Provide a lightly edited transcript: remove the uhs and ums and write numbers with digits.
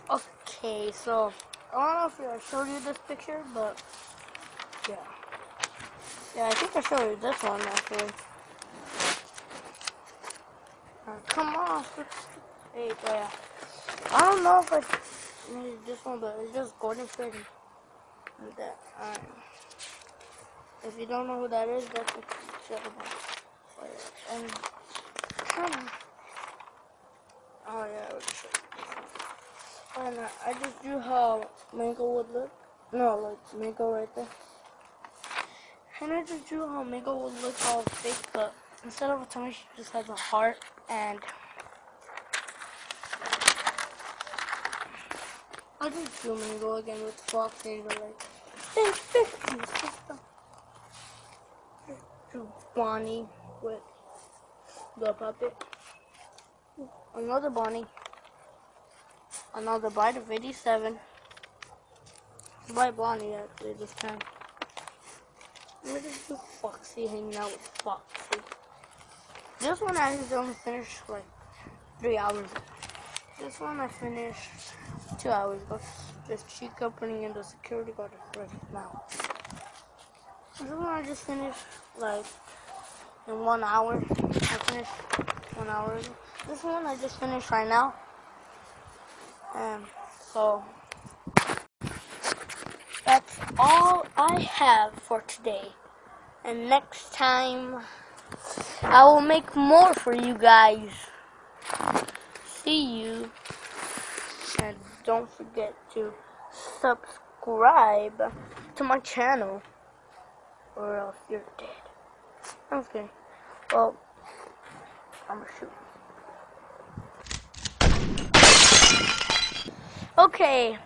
Okay, so I don't know if I showed you this picture, but yeah. Yeah, I think I showed you this one actually. Come on, hey, but yeah. I don't know if I needed this one, but it's just Golden Freddy. And that, if you don't know who that is, that's what you should have. And kind of. Oh yeah, I would show you. And I just drew how Mango would look. No, like Mango right there. And I just drew how Mango would look all fake, but instead of a tummy, she just has a heart. And I just drew Mango again with Fox and like, drew Bonnie with the puppet. Another Bonnie. Another Bite of 87. By Bonnie actually this time. Let me just do Foxy hanging out with Foxy. This one I just only finished like 3 hours ago. This one I finished 2 hours ago. This cheek opening in the security guard is right now. This one I just finished like in 1 hour. I finished 1 hour ago. This one I just finished right now. And so that's all I have for today. And next time I will make more for you guys. See you. And don't forget to subscribe to my channel or else you're dead. I'm just kidding. Well, I'm gonna shoot. Okay.